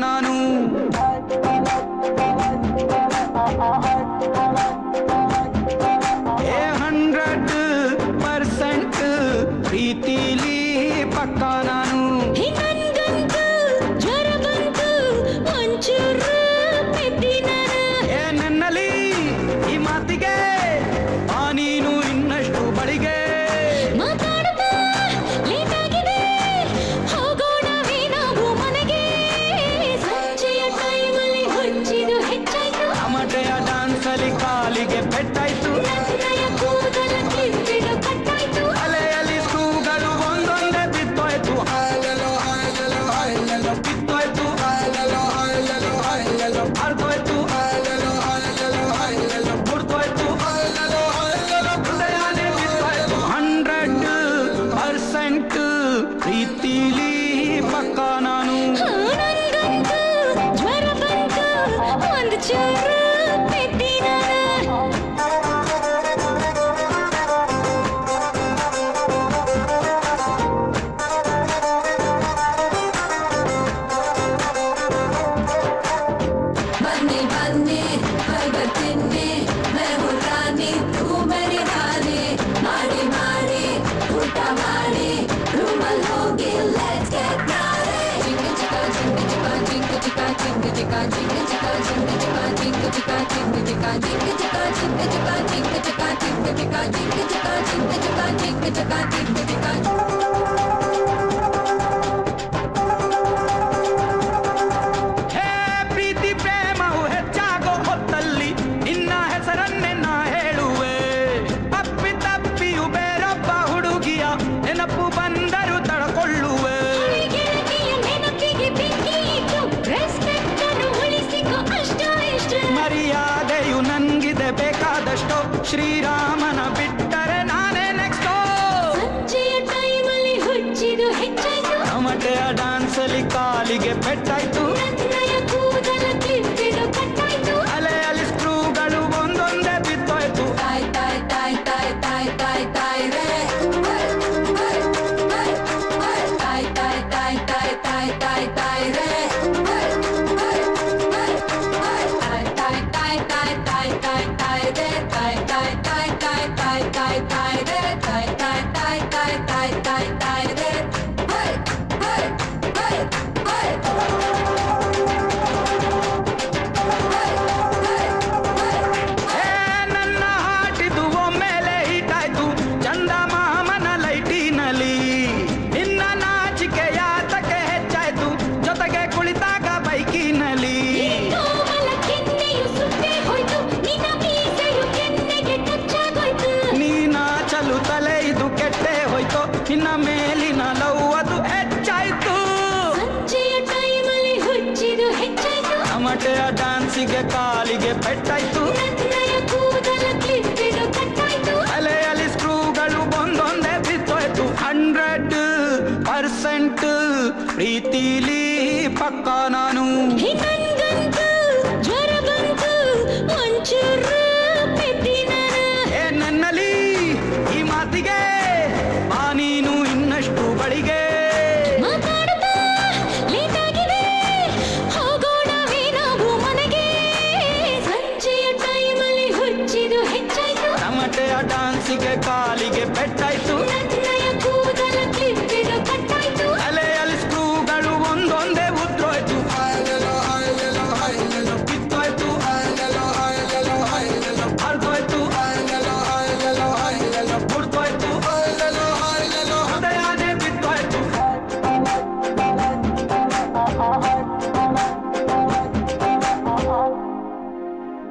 ನಾನು. ಏ 100% ಪ್ರೀತಿಲಿ ಪಕ್ಕ ನಾನು. ಏ ನನ್ನಲ್ಲಿ ಈ ಮಾತಿಗೆ ನೀನು ಇನ್ನಷ್ಟು ಬಳಿಗೆ. ಟಮಟೆಯ ಡಾನ್ಸಲ್ಲಿ ಕಾಲಿಗೆ ಪೆಟ್ಟಾಯ್ತು. ಅಲೆಯಲ್ಲಿ ಸ್ಕ್ರೂಗಳು ಒಂದೊಂದೇ ಬಿತ್ತೋಯ್ತು. ಬಿತ್ತೋಯ್ತು ಅರ್ಧೋಯ್ತು ಮುಡ್ತೋಯ್ತು. ಹೃದಯನೇ ಬಿತ್ತೋಯ್ತು. 100% ಪ್ರೀತಿಲಿ ಪಕ್ಕ ನಾನು. ಪ್ರೀತಿ ಪ್ರೇಮವು ಹೆಚ್ಚಾಗೋ ಹೊತ್ತಲ್ಲಿ ನಿನ್ನ ಹೆಸರನ್ನೇ ನಾ ಹೇಳುವೆ. ತಪ್ಪಿ ತಪ್ಪಿಯು ಬೇರೊಬ್ಬ ಹುಡುಗಿಯ ನೆನಪು ಬಂದರು ತಡಕೊಳ್ಳುವೆ. ಮರ್ಯಾದೆಯು ನನ್ಗಿದೆ ಬೇಕಾದಷ್ಟೋ, ಶ್ರೀರಾಮನ ಬಿಟ್ಟರೆ ನಾನೇ ನೆಕ್ಸ್ಟೋ. ಟಮಟೆಯ ಡಾನ್ಸಲ್ಲಿ ಕಾಲಿಗೆ ಪೆಟ್ಟಾಯ್ತು. ಅಲೆಯಲ್ಲಿ ಸ್ಕ್ರೂಗಳು ಒಂದೊಂದೇ ಬಿತ್ತೋಯ್ತು. ನನ್ನ ಹಾಟಿದು ಒಮ್ಮೆಲೆ ಹೀಟಾಯ್ತು ಚಂದ ಮಾಮನ ಲೈಟಿನಲ್ಲಿ. ನಿನ್ನ ನಾಚಿಕೆ ಯಾತಕ್ಕೆ ಹೆಚ್ಚಾಯ್ತು ಜೊತೆಗೆ ಕುಳಿತಾಗ ಬೈಕಿನಲ್ಲಿ. ನೀನಾಚಲು ತಲೆ ಇದು ಕೆಟ್ಟೆ ಹೋಯ್ತು, ನಿನ್ನ ಮೇಲಿನ ಲವ್ ಅದು ಹೆಚ್ಚಾಯ್ತು. ಟಮಟೆಯ ಡಾನ್ಸಿಗೆ ಕಾಲಿಗೆ ಪೆಟ್ಟಾಯ್ತು. ಅಲೆಯಲ್ಲಿ ಸ್ಕ್ರೂಗಳು ಒಂದೊಂದೇ ಬಿತ್ತೋಯ್ತು. 100% ಪ್ರೀತಿಲಿ ಪಕ್ಕ ನಾನು. ಏ ನನ್ನಲ್ಲಿ ಈ ಮಾತಿಗೆ ನೀನು ಇನ್ನಷ್ಟು ಬಳಿಗೆ. ಟಮಟೆಯ ಡಾನ್ಸಿಗೆ ಕಾಲಿಗೆ ಪೆಟ್ಟಾಯ್ತು.